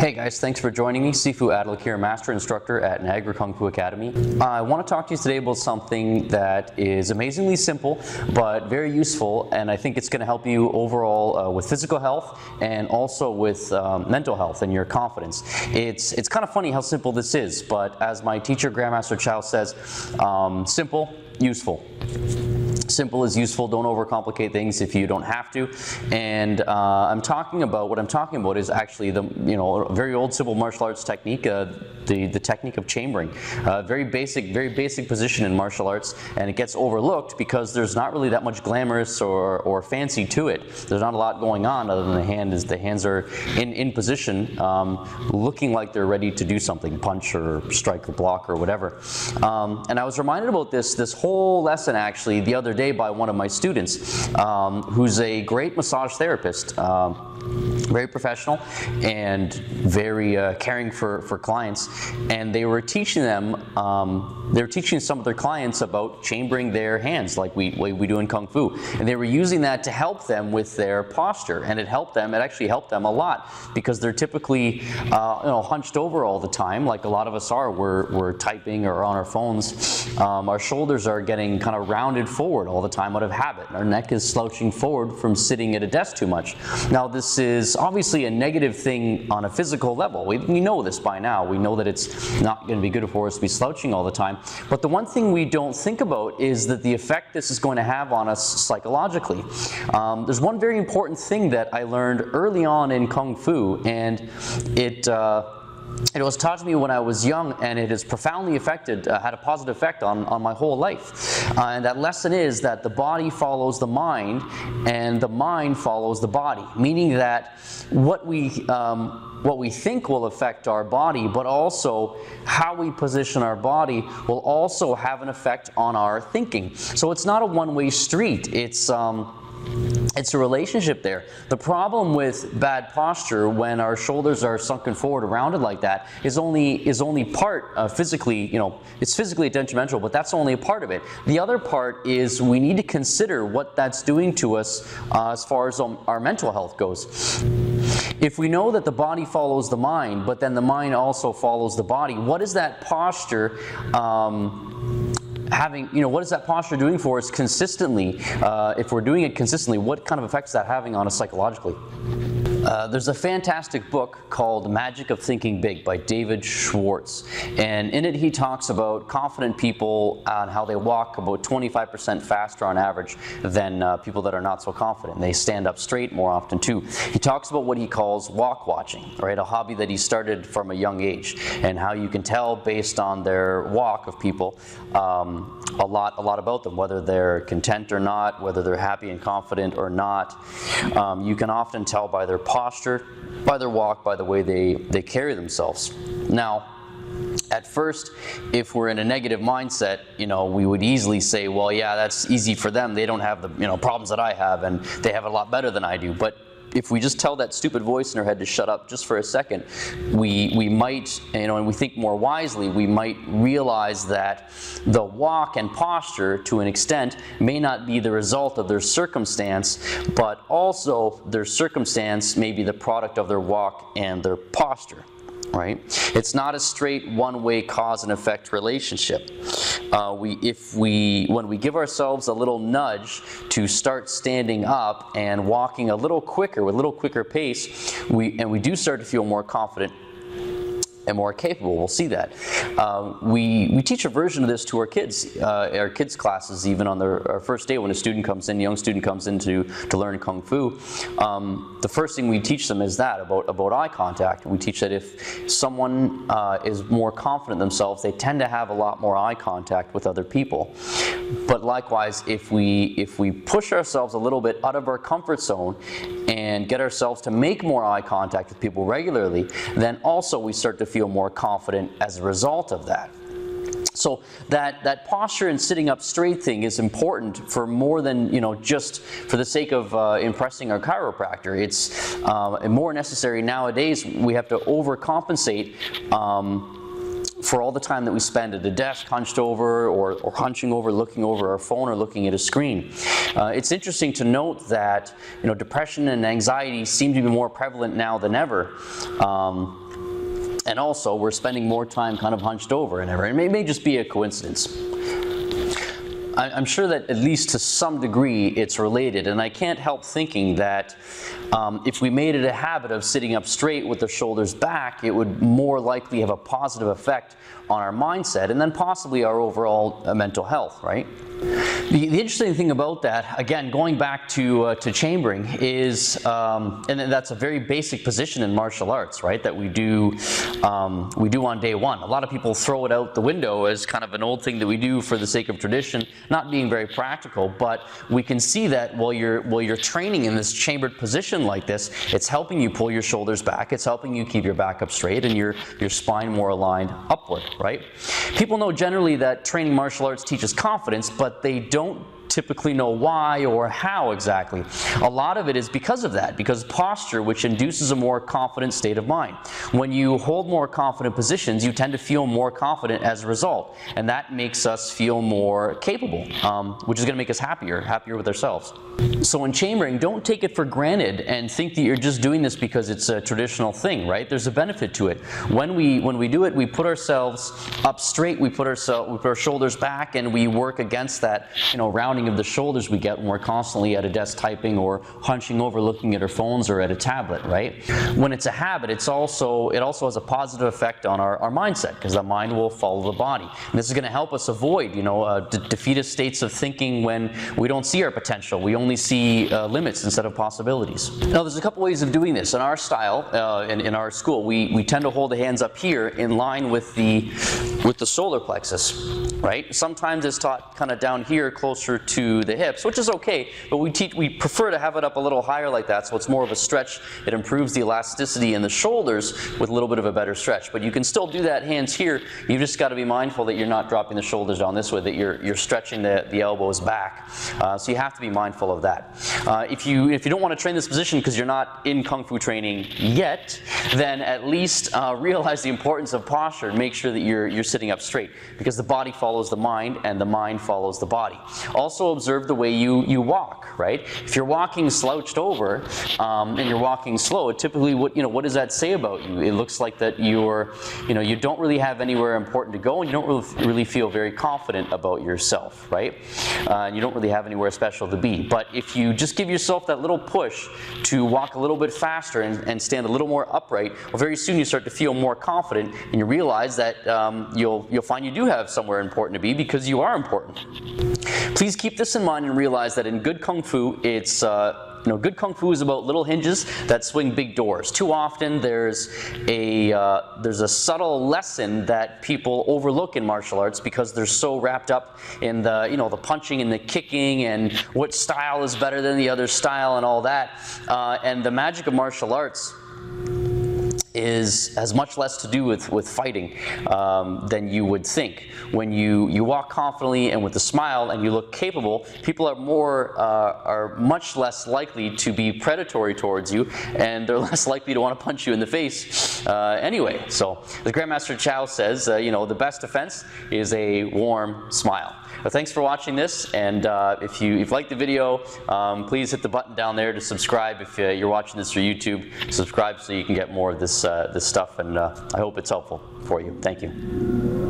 Hey guys, thanks for joining me. Sifu Adlik here, Master Instructor at Niagara Kung Fu Academy. I want to talk to you today about something that is amazingly simple but very useful, and I think it's going to help you overall with physical health and also with mental health and your confidence. It's kind of funny how simple this is, but as my teacher Grandmaster Chow says, simple, useful. Simple is useful. Don't overcomplicate things if you don't have to. And what I'm talking about is actually the a very old simple martial arts technique, the technique of chambering. Very basic position in martial arts, and it gets overlooked because there's not really that much glamorous or fancy to it. There's not a lot going on other than the hands are in position, looking like they're ready to do something, punch or strike or block or whatever. And I was reminded about this whole lesson actually the other day by one of my students, who's a great massage therapist, very professional and very caring for clients, and they were teaching them, some of their clients about chambering their hands like we do in Kung Fu, and they were using that to help them with their posture, and it actually helped them a lot because they're typically hunched over all the time, like a lot of us are. We're typing or on our phones. Our shoulders are getting kind of rounded forward all the time out of habit. Our neck is slouching forward from sitting at a desk too much. Now this is obviously a negative thing on a physical level. We know this by now. We know that it's not going to be good for us to be slouching all the time. But the one thing we don't think about is that the effect this is going to have on us psychologically. There's one very important thing that I learned early on in Kung Fu, and it was taught to me when I was young, and it has profoundly had a positive effect on my whole life. And that lesson is that the body follows the mind, and the mind follows the body. Meaning that what we think will affect our body, but also how we position our body will also have an effect on our thinking. So it's not a one-way street. It's a relationship there. The problem with bad posture when our shoulders are sunken forward, rounded like that, is only part physically. It's physically detrimental, but that's only a part of it. The other part is we need to consider what that's doing to us as far as our mental health goes. If we know that the body follows the mind, but then the mind also follows the body, what is that posture what is that posture doing for us consistently? If we're doing it consistently, what kind of effects is that having on us psychologically? There's a fantastic book called Magic of Thinking Big by David Schwartz, and in it he talks about confident people and how they walk about 25% faster on average than people that are not so confident. They stand up straight more often too. He talks about what he calls walk watching, right? A hobby that he started from a young age, and how you can tell based on their walk of people a lot about them, whether they're content or not, whether they're happy and confident or not. You can often tell by their posture, by their walk, by the way they carry themselves. Now, at first, if we're in a negative mindset, we would easily say, well, yeah, that's easy for them. They don't have the problems that I have, and they have it a lot better than I do. But if we just tell that stupid voice in our head to shut up just for a second, we might, and we think more wisely, we might realize that the walk and posture, to an extent, may not be the result of their circumstance, but also their circumstance may be the product of their walk and their posture. Right? It's not a straight one-way cause and effect relationship. When we give ourselves a little nudge to start standing up and walking a little quicker, with a little quicker pace, we do start to feel more confident and more capable. We'll see that. We teach a version of this to our kids classes, even on our first day when a young student comes in to learn Kung Fu. The first thing we teach them is that, about eye contact. We teach that if someone is more confident themselves, they tend to have a lot more eye contact with other people. But likewise, if we push ourselves a little bit out of our comfort zone and get ourselves to make more eye contact with people regularly, then also we start to feel more confident as a result of that. So that posture and sitting up straight thing is important for more than, just for the sake of impressing our chiropractor. It's more necessary nowadays. We have to overcompensate for all the time that we spend at a desk hunched over or hunching over, looking over our phone or looking at a screen. It's interesting to note that depression and anxiety seem to be more prevalent now than ever. And also, we're spending more time kind of hunched over and everything. It may just be a coincidence. I'm sure that at least to some degree it's related, and I can't help thinking that if we made it a habit of sitting up straight with the shoulders back, it would more likely have a positive effect on our mindset and then possibly our overall mental health, right? The interesting thing about that, again, going back to chambering, is, and that's a very basic position in martial arts, right? That we do on day one. A lot of people throw it out the window as kind of an old thing that we do for the sake of tradition, not being very practical. But we can see that while you're training in this chambered position like this, it's helping you pull your shoulders back. It's helping you keep your back up straight and your spine more aligned upward, right? People know generally that training martial arts teaches confidence, but they don't typically know why or how exactly. A lot of it is because of that, because posture, which induces a more confident state of mind. When you hold more confident positions, you tend to feel more confident as a result, and that makes us feel more capable, which is going to make us happier with ourselves. So in chambering, don't take it for granted and think that you're just doing this because it's a traditional thing, right? There's a benefit to it. When we do it, we put ourselves up straight, we put our shoulders back, and we work against that, rounding of the shoulders we get when we're constantly at a desk typing or hunching over looking at our phones or at a tablet, right? When it's a habit, it also has a positive effect on our mindset, because the mind will follow the body. And this is going to help us avoid, defeatist states of thinking when we don't see our potential. We only see limits instead of possibilities. Now, there's a couple ways of doing this. In our style, in our school, we tend to hold the hands up here in line with the solar plexus, right? Sometimes it's taught kind of down here closer to the hips, which is okay, but we prefer to have it up a little higher like that, so it's more of a stretch. It improves the elasticity in the shoulders with a little bit of a better stretch. But you can still do that hands here. You've just got to be mindful that you're not dropping the shoulders down this way, that you're stretching the elbows back. So you have to be mindful of that. If you don't want to train this position because you're not in Kung Fu training yet, then at least realize the importance of posture and make sure that you're sitting up straight, because the body follows the mind and the mind follows the body. Also observe the way you walk, right? If you're walking slouched over and you're walking slow, typically what does that say about you? It looks like that you don't really have anywhere important to go, and you don't really feel very confident about yourself, right? And you don't really have anywhere special to be. But if you just give yourself that little push to walk a little bit faster and stand a little more upright, well, very soon you start to feel more confident, and you realize that you'll find you do have somewhere important to be, because you are important. Please keep this in mind and realize that in good Kung Fu, it's good Kung Fu is about little hinges that swing big doors. Too often there's a subtle lesson that people overlook in martial arts because they're so wrapped up in the punching and the kicking and what style is better than the other style and all that. And the magic of martial arts has much less to do with fighting than you would think. When you walk confidently and with a smile and you look capable, people are much less likely to be predatory towards you, and they're less likely to want to punch you in the face anyway. So as Grandmaster Chow says, the best defense is a warm smile. Thanks for watching this, and if you've liked the video, please hit the button down there to subscribe. If you're watching this through YouTube, subscribe so you can get more of this stuff, and I hope it's helpful for you. Thank you.